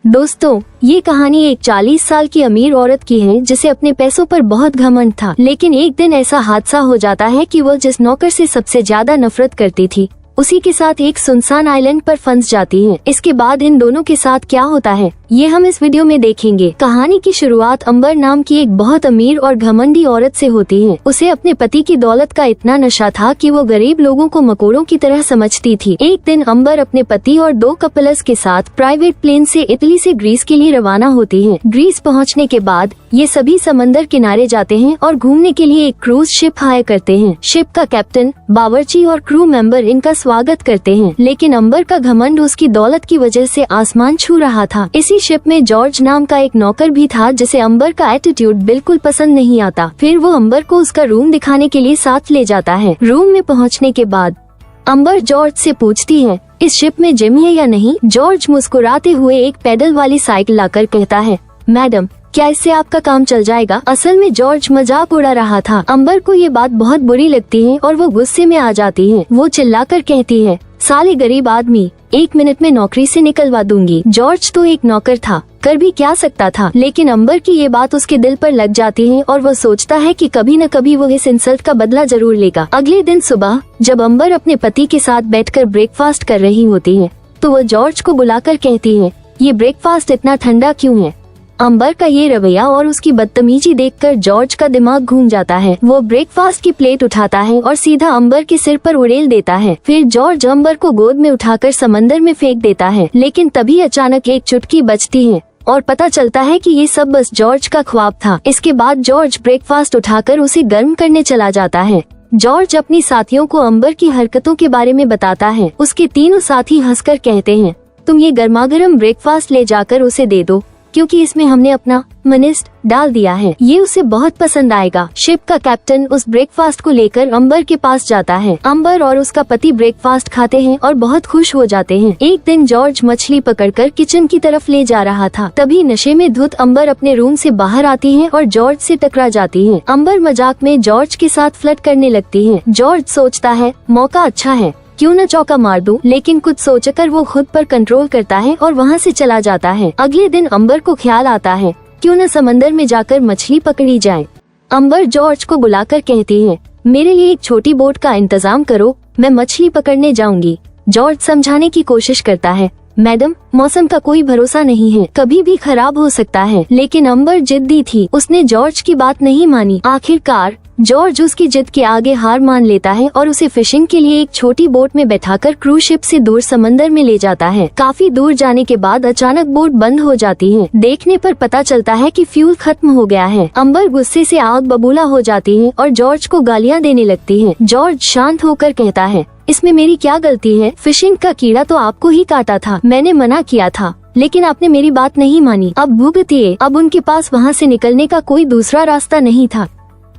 दोस्तों, ये कहानी एक 40 साल की अमीर औरत की है जिसे अपने पैसों पर बहुत घमंड था। लेकिन एक दिन ऐसा हादसा हो जाता है कि वो जिस नौकर से सबसे ज्यादा नफरत करती थी उसी के साथ एक सुनसान आइलैंड पर फंस जाती है। इसके बाद इन दोनों के साथ क्या होता है ये हम इस वीडियो में देखेंगे। कहानी की शुरुआत अंबर नाम की एक बहुत अमीर और घमंडी औरत से होती है। उसे अपने पति की दौलत का इतना नशा था कि वो गरीब लोगों को मकोड़ों की तरह समझती थी। एक दिन अंबर अपने पति और 2 कपल्स के साथ प्राइवेट प्लेन से इटली से ग्रीस के लिए रवाना होती है। ग्रीस पहुंचने के बाद ये सभी समंदर किनारे जाते हैं और घूमने के लिए एक क्रूज शिप हायर करते हैं। शिप का कैप्टन, बावर्ची और क्रू मेंबर इनका स्वागत करते हैं। लेकिन अंबर का घमंड उसकी दौलत की वजह से आसमान छू रहा था। इसी शिप में जॉर्ज नाम का एक नौकर भी था जिसे अंबर का एटीट्यूड बिल्कुल पसंद नहीं आता। फिर वो अंबर को उसका रूम दिखाने के लिए साथ ले जाता है। रूम में पहुंचने के बाद अंबर जॉर्ज से पूछती है, इस शिप में जिम है या नहीं? जॉर्ज मुस्कुराते हुए एक पैडल वाली साइकिल लाकर कहता है, मैडम क्या इससे आपका काम चल जाएगा? असल में जॉर्ज मजाक उड़ा रहा था। अंबर को ये बात बहुत बुरी लगती है और वो गुस्से में आ जाती है। वो चिल्लाकर कहती है, साले गरीब आदमी, 1 मिनट में नौकरी से निकलवा दूंगी। जॉर्ज तो एक नौकर था, कर भी क्या सकता था। लेकिन अंबर की ये बात उसके दिल पर लग जाती है और वो सोचता है कि कभी न कभी वो इस इंसल्ट का बदला जरूर लेगा। अगले दिन सुबह जब अंबर अपने पति के साथ बैठकर ब्रेकफास्ट कर रही होती है तो वो जॉर्ज को बुलाकर कहती है, ये ब्रेकफास्ट इतना ठंडा क्यों है? अंबर का ये रवैया और उसकी बदतमीजी देखकर जॉर्ज का दिमाग घूम जाता है। वो ब्रेकफास्ट की प्लेट उठाता है और सीधा अंबर के सिर पर उड़ेल देता है। फिर जॉर्ज अंबर को गोद में उठाकर समंदर में फेंक देता है। लेकिन तभी अचानक एक चुटकी बजती है और पता चलता है कि ये सब बस जॉर्ज का ख्वाब था। इसके बाद जॉर्ज ब्रेकफास्ट उठाकर उसे गर्म करने चला जाता है। जॉर्ज अपनी साथियों को अंबर की हरकतों के बारे में बताता है। उसके तीनों साथी हंसकर कहते हैं, तुम ये गर्मागर्म ब्रेकफास्ट ले जाकर उसे दे दो क्योंकि इसमें हमने अपना मनिस्ट डाल दिया है, ये उसे बहुत पसंद आएगा। शिप का कैप्टन उस ब्रेकफास्ट को लेकर अंबर के पास जाता है। अंबर और उसका पति ब्रेकफास्ट खाते हैं और बहुत खुश हो जाते हैं। एक दिन जॉर्ज मछली पकड़कर किचन की तरफ ले जा रहा था। तभी नशे में धुत अंबर अपने रूम से बाहर आती है और जॉर्ज से टकरा जाती है। अंबर मजाक में जॉर्ज के साथ फ्लर्ट करने लगती है। जॉर्ज सोचता है, मौका अच्छा है, क्यों न चौका मार दूं। लेकिन कुछ सोचकर वो खुद पर कंट्रोल करता है और वहाँ से चला जाता है। अगले दिन अंबर को ख्याल आता है, क्यों न समंदर में जाकर मछली पकड़ी जाए। अंबर जॉर्ज को बुलाकर कहती है, मेरे लिए एक छोटी बोट का इंतजाम करो, मैं मछली पकड़ने जाऊंगी। जॉर्ज समझाने की कोशिश करता है, मैडम मौसम का कोई भरोसा नहीं है, कभी भी खराब हो सकता है। लेकिन अंबर जिद्दी थी, उसने जॉर्ज की बात नहीं मानी। आखिरकार जॉर्ज उसकी जिद के आगे हार मान लेता है और उसे फिशिंग के लिए एक छोटी बोट में बैठाकर क्रूज शिप से दूर समंदर में ले जाता है। काफी दूर जाने के बाद अचानक बोट बंद हो जाती है। देखने पर पता चलता है कि फ्यूल खत्म हो गया है। अंबर गुस्से से आग बबूला हो जाती है और जॉर्ज को गालियां देने लगती है। जॉर्ज शांत होकर कहता है, इसमें मेरी क्या गलती है? फिशिंग का कीड़ा तो आपको ही काटा था, मैंने मना किया था लेकिन आपने मेरी बात नहीं मानी, अब भुगतिए। अब उनके पास वहाँ से निकलने का कोई दूसरा रास्ता नहीं था।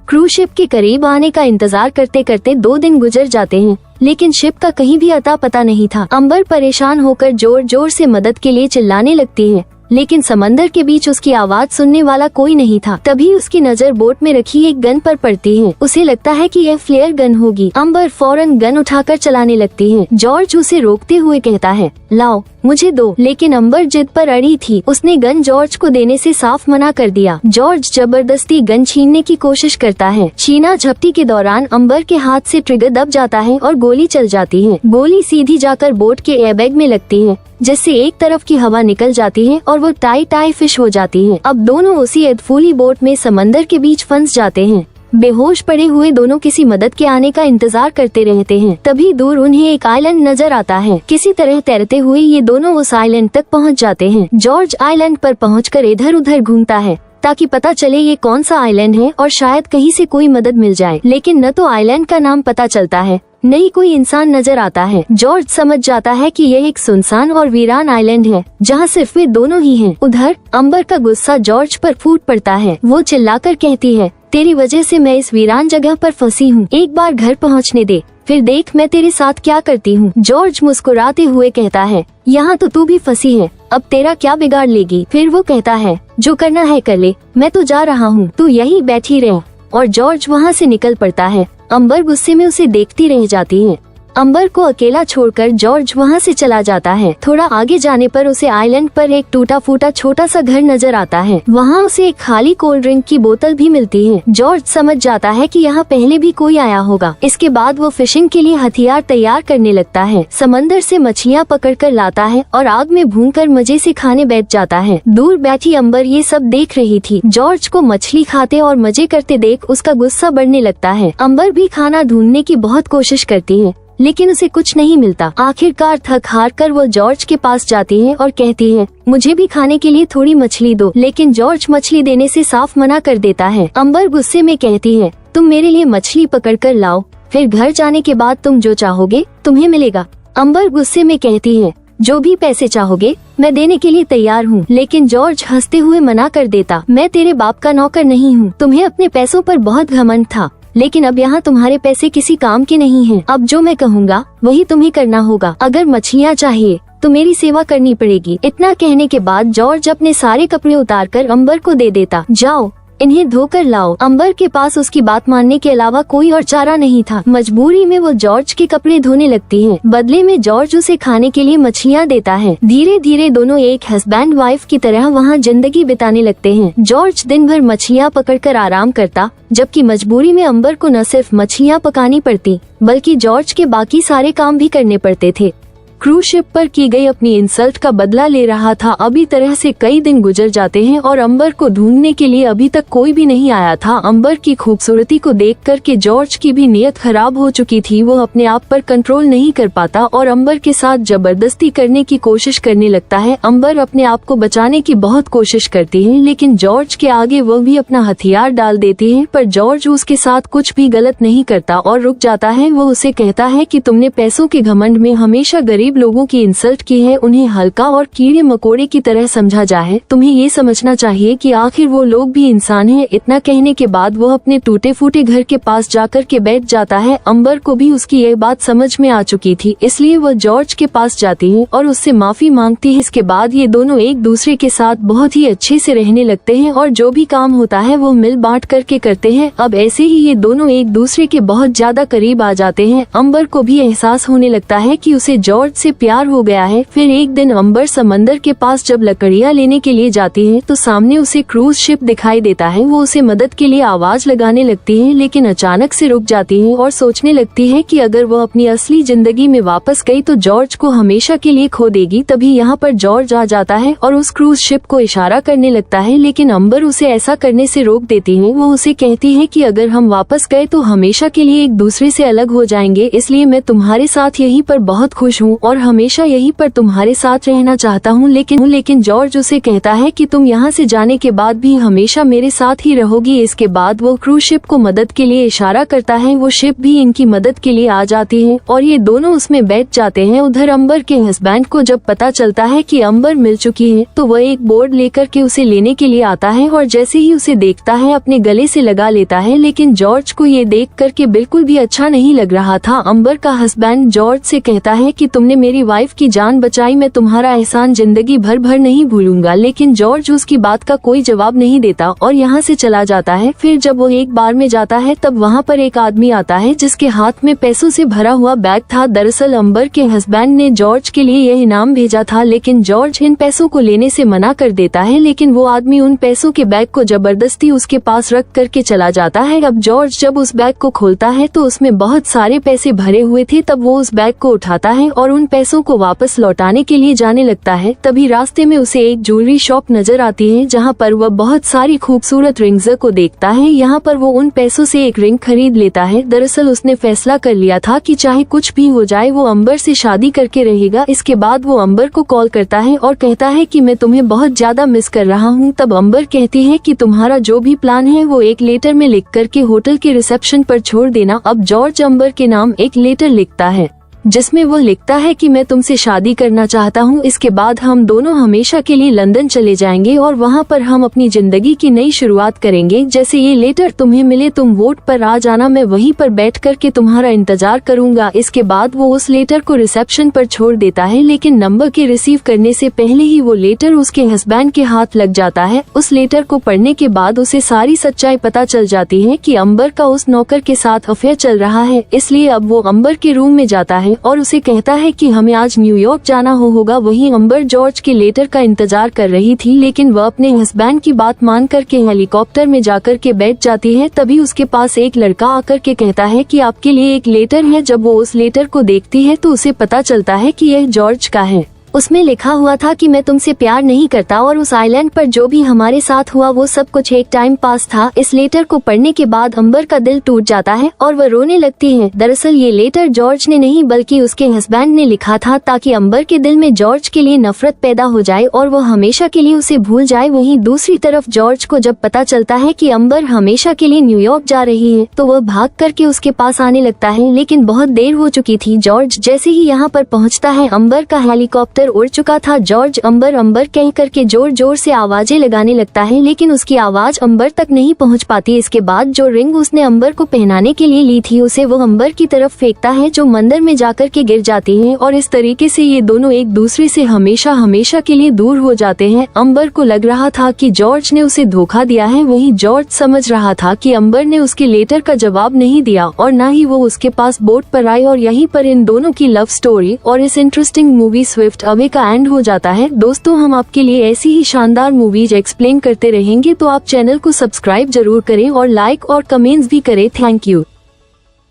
क्रूज शिप के करीब आने का इंतजार करते करते 2 दिन गुजर जाते हैं लेकिन शिप का कहीं भी अता पता नहीं था। अंबर परेशान होकर जोर जोर से मदद के लिए चिल्लाने लगती है लेकिन समंदर के बीच उसकी आवाज सुनने वाला कोई नहीं था। तभी उसकी नजर बोट में रखी एक गन पर पड़ती है। उसे लगता है कि यह फ्लेयर गन होगी। अंबर फौरन गन उठाकर चलाने लगती है। जॉर्ज उसे रोकते हुए कहता है, लाओ मुझे दो। लेकिन अंबर जिद पर अड़ी थी। उसने गन जॉर्ज को देने से साफ मना कर दिया। जॉर्ज जबरदस्ती गन छीनने की कोशिश करता है। छीना झपटी के दौरान अंबर के हाथ से ट्रिगर दब जाता है और गोली चल जाती है। गोली सीधी जाकर बोट के एयरबैग में लगती है जिससे एक तरफ की हवा निकल जाती है और वो टाई फिश हो जाती है। अब दोनों उसी अधफूली बोट में समंदर के बीच फंस जाते हैं। बेहोश पड़े हुए दोनों किसी मदद के आने का इंतजार करते रहते हैं। तभी दूर उन्हें एक आइलैंड नजर आता है। किसी तरह तैरते हुए ये दोनों उस आइलैंड तक पहुंच जाते हैं। जॉर्ज आइलैंड पर पहुंचकर इधर उधर घूमता है ताकि पता चले ये कौन सा आइलैंड है और शायद कहीं से कोई मदद मिल जाए। लेकिन न तो आइलैंड का नाम पता चलता है न ही कोई इंसान नजर आता है। जॉर्ज समझ जाता है कि यह एक सुनसान और वीरान आइलैंड है जहाँ सिर्फ वे दोनों ही हैं। उधर अंबर का गुस्सा जॉर्ज पर फूट पड़ता है। वो चिल्लाकर कहती है, तेरी वजह से मैं इस वीरान जगह पर फंसी हूँ, एक बार घर पहुँचने दे, फिर देख मैं तेरे साथ क्या करती हूँ। जॉर्ज मुस्कुराते हुए कहता है, यहाँ तो तू भी फंसी है, अब तेरा क्या बिगाड़ लेगी। फिर वो कहता है, जो करना है कर ले, मैं तो जा रहा हूँ, तू यहीं बैठी रह। और जॉर्ज वहाँ से निकल पड़ता है। अंबर गुस्से में उसे देखती रह जाती है। अंबर को अकेला छोड़कर जॉर्ज वहाँ से चला जाता है। थोड़ा आगे जाने पर उसे आइलैंड पर एक टूटा फूटा छोटा सा घर नजर आता है। वहाँ उसे एक खाली कोल्ड ड्रिंक की बोतल भी मिलती है। जॉर्ज समझ जाता है कि यहाँ पहले भी कोई आया होगा। इसके बाद वो फिशिंग के लिए हथियार तैयार करने लगता है। समंदर से मछलियाँ पकड़कर लाता है और आग में भूनकर मजे से खाने बैठ जाता है। दूर बैठी अंबर ये सब देख रही थी। जॉर्ज को मछली खाते और मजे करते देख उसका गुस्सा बढ़ने लगता है। अंबर भी खाना ढूंढने की बहुत कोशिश करती है, लेकिन उसे कुछ नहीं मिलता। आखिरकार थक हार कर वो जॉर्ज के पास जाती है और कहती है, मुझे भी खाने के लिए थोड़ी मछली दो। लेकिन जॉर्ज मछली देने से साफ मना कर देता है। अंबर गुस्से में कहती है, तुम मेरे लिए मछली पकड़ कर लाओ, फिर घर जाने के बाद तुम जो चाहोगे तुम्हें मिलेगा। अंबर गुस्से में कहती है, जो भी पैसे चाहोगे मैं देने के लिए तैयार हूँ। लेकिन जॉर्ज हंसते हुए मना कर देता, मैं तेरे बाप का नौकर नहीं हूँ। तुम्हें अपने पैसों पर बहुत घमंड था, लेकिन अब यहाँ तुम्हारे पैसे किसी काम के नहीं हैं। अब जो मैं कहूँगा वही तुम्हें करना होगा। अगर मछलियाँ चाहिए तो मेरी सेवा करनी पड़ेगी। इतना कहने के बाद जॉर्ज अपने सारे कपड़े उतारकर अंबर को दे देता। जाओ इन्हें धोकर लाओ। अंबर के पास उसकी बात मानने के अलावा कोई और चारा नहीं था। मजबूरी में वो जॉर्ज के कपड़े धोने लगती है। बदले में जॉर्ज उसे खाने के लिए मछलियाँ देता है। धीरे धीरे दोनों एक हस्बैंड वाइफ की तरह वहाँ जिंदगी बिताने लगते हैं। जॉर्ज दिन भर मछलियाँ पकड़कर आराम करता, जबकि मजबूरी में अंबर को न सिर्फ मछलियाँ पकानी पड़ती बल्कि जॉर्ज के बाकी सारे काम भी करने पड़ते थे। क्रूज शिप पर की गई अपनी इंसल्ट का बदला ले रहा था। अभी तरह से कई दिन गुजर जाते हैं और अंबर को ढूंढने के लिए अभी तक कोई भी नहीं आया था। अंबर की खूबसूरती को देख कर के जॉर्ज की भी नीयत खराब हो चुकी थी। वो अपने आप पर कंट्रोल नहीं कर पाता और अंबर के साथ जबरदस्ती करने की कोशिश करने लगता है। अंबर अपने आप को बचाने की बहुत कोशिश करती है, लेकिन जॉर्ज के आगे वो भी अपना हथियार डाल देती है। पर जॉर्ज उसके साथ कुछ भी गलत नहीं करता और रुक जाता है। वो उसे कहता है कि तुमने पैसों के घमंड में हमेशा गरीब लोगों की इंसल्ट की है, उन्हें हल्का और कीड़े मकोड़े की तरह समझा जाए। तुम्हें ये समझना चाहिए कि आखिर वो लोग भी इंसान हैं। इतना कहने के बाद वो अपने टूटे फूटे घर के पास जाकर के बैठ जाता है। अंबर को भी उसकी ये बात समझ में आ चुकी थी, इसलिए वो जॉर्ज के पास जाती है और उससे माफी मांगती है। इसके बाद ये दोनों एक दूसरे के साथ बहुत ही अच्छे से रहने लगते हैं और जो भी काम होता है वो मिल बांट करके करते हैं। अब ऐसे ही ये दोनों एक दूसरे के बहुत ज्यादा करीब आ जाते हैं। अंबर को भी एहसास होने लगता है कि उसे जॉर्ज से प्यार हो गया है। फिर एक दिन अंबर समंदर के पास जब लकड़ियाँ लेने के लिए जाती है तो सामने उसे क्रूज शिप दिखाई देता है। वो उसे मदद के लिए आवाज लगाने लगती है, लेकिन अचानक से रुक जाती है और सोचने लगती है कि अगर वो अपनी असली जिंदगी में वापस गई तो जॉर्ज को हमेशा के लिए खो देगी। तभी यहाँ पर जॉर्ज आ जाता है और उस क्रूज शिप को इशारा करने लगता है, लेकिन अंबर उसे ऐसा करने से रोक देती है। वो उसे कहती है कि अगर हम वापस गए तो हमेशा के लिए एक दूसरे से अलग हो जाएंगे, इसलिए मैं तुम्हारे साथ यहीं पर बहुत खुश हूँ और हमेशा यहीं पर तुम्हारे साथ रहना चाहता हूँ। लेकिन जॉर्ज उसे कहता है कि तुम यहाँ से जाने के बाद भी हमेशा मेरे साथ ही रहोगी। इसके बाद वो क्रूज शिप को मदद के लिए इशारा करता है। वो शिप भी इनकी मदद के लिए आ जाती है और ये दोनों उसमें बैठ जाते हैं। उधर अंबर के हस्बैंड को जब पता चलता है कि अंबर मिल चुकी है तो वह एक बोर्ड लेकर के उसे लेने के लिए आता है और जैसे ही उसे देखता है अपने गले से लगा लेता है। लेकिन जॉर्ज को ये देख करके बिल्कुल भी अच्छा नहीं लग रहा था। अंबर का हस्बैंड जॉर्ज से कहता है कि तुमने मेरी वाइफ की जान बचाई, मैं तुम्हारा एहसान जिंदगी भर नहीं भूलूंगा। लेकिन जॉर्ज उसकी बात का कोई जवाब नहीं देता और यहाँ से चला जाता है। फिर जब वो एक बार में जाता है तब वहाँ पर एक आदमी आता है जिसके हाथ में पैसों से भरा हुआ बैग था। दरअसल अंबर के हस्बैंड ने जॉर्ज के लिए यह इनाम भेजा था, लेकिन जॉर्ज इन पैसों को लेने से मना कर देता है। लेकिन वो आदमी उन पैसों के बैग को जबरदस्ती उसके पास रख करके चला जाता है। अब जॉर्ज जब उस बैग को खोलता है तो उसमें बहुत सारे पैसे भरे हुए थे। तब वो उस बैग को उठाता है और उन पैसों को वापस लौटाने के लिए जाने लगता है। तभी रास्ते में उसे एक ज्वेलरी शॉप नजर आती है जहाँ पर वह बहुत सारी खूबसूरत रिंग्स को देखता है। यहाँ पर वो उन पैसों से एक रिंग खरीद लेता है। दरअसल उसने फैसला कर लिया था कि चाहे कुछ भी हो जाए वो अंबर से शादी करके रहेगा। इसके बाद वो अंबर को कॉल करता है और कहता है कि मैं तुम्हें बहुत ज्यादा मिस कर रहा हूँ। तब अंबर कहती है कि तुम्हारा जो भी प्लान है वो एक लेटर में लिख करके होटल के रिसेप्शन पर छोड़ देना। अब जॉर्ज अंबर के नाम एक लेटर लिखता है जिसमें वो लिखता है कि मैं तुमसे शादी करना चाहता हूँ। इसके बाद हम दोनों हमेशा के लिए लंदन चले जाएंगे और वहाँ पर हम अपनी जिंदगी की नई शुरुआत करेंगे। जैसे ये लेटर तुम्हें मिले तुम वोट पर आ जाना, मैं वहीं पर बैठ कर के तुम्हारा इंतजार करूंगा। इसके बाद वो उस लेटर को रिसेप्शन पर छोड़ देता है, लेकिन नंबर के रिसीव करने से पहले ही वो लेटर उसके हस्बैंड के हाथ लग जाता है। उस लेटर को पढ़ने के बाद उसे सारी सच्चाई पता चल जाती है कि अंबर का उस नौकर के साथ अफेयर चल रहा है। इसलिए अब वो अंबर के रूम में जाता है और उसे कहता है कि हमें आज न्यूयॉर्क जाना होगा। वहीं अंबर जॉर्ज के लेटर का इंतजार कर रही थी, लेकिन वह अपने हस्बैंड की बात मान करके हेलीकॉप्टर में जाकर के बैठ जाती है। तभी उसके पास एक लड़का आकर के कहता है कि आपके लिए एक लेटर है। जब वो उस लेटर को देखती है तो उसे पता चलता है कि यह जॉर्ज का है। उसमें लिखा हुआ था कि मैं तुमसे प्यार नहीं करता और उस आइलैंड पर जो भी हमारे साथ हुआ वो सब कुछ एक टाइम पास था। इस लेटर को पढ़ने के बाद अंबर का दिल टूट जाता है और वह रोने लगती है। दरअसल ये लेटर जॉर्ज ने नहीं बल्कि उसके हस्बैंड ने लिखा था, ताकि अंबर के दिल में जॉर्ज के लिए नफरत पैदा हो जाए और वो हमेशा के लिए उसे भूल जाए। वहीं दूसरी तरफ जॉर्ज को जब पता चलता है कि अंबर हमेशा के लिए न्यूयॉर्क जा रही है तो वह भाग करके उसके पास आने लगता है, लेकिन बहुत देर हो चुकी थी। जॉर्ज जैसे ही यहाँ पर पहुँचता है अंबर का हेलीकॉप्टर उड़ चुका था। जॉर्ज अंबर अंबर कह करके जोर जोर से आवाजें लगाने लगता है, लेकिन उसकी आवाज अंबर तक नहीं पहुंच पाती। इसके बाद जो रिंग उसने अंबर को पहनाने के लिए ली थी उसे वो अंबर की तरफ फेंकता है, जो मंदिर में जाकर के गिर जाती है और इस तरीके से ये दोनों एक दूसरे से हमेशा हमेशा के लिए दूर हो जाते हैं। अंबर को लग रहा था कि जॉर्ज ने उसे धोखा दिया है, वहीं जॉर्ज समझ रहा था कि अंबर ने उसके लेटर का जवाब नहीं दिया और न ही वो उसके पास बोट पर आई। और यहीं पर इन दोनों की लव स्टोरी और इस इंटरेस्टिंग मूवी स्विफ्ट अवे का एंड हो जाता है। दोस्तों, हम आपके लिए ऐसी ही शानदार मूवीज एक्सप्लेन करते रहेंगे, तो आप चैनल को सब्सक्राइब जरूर करें और लाइक और कमेंट्स भी करें। Thank you.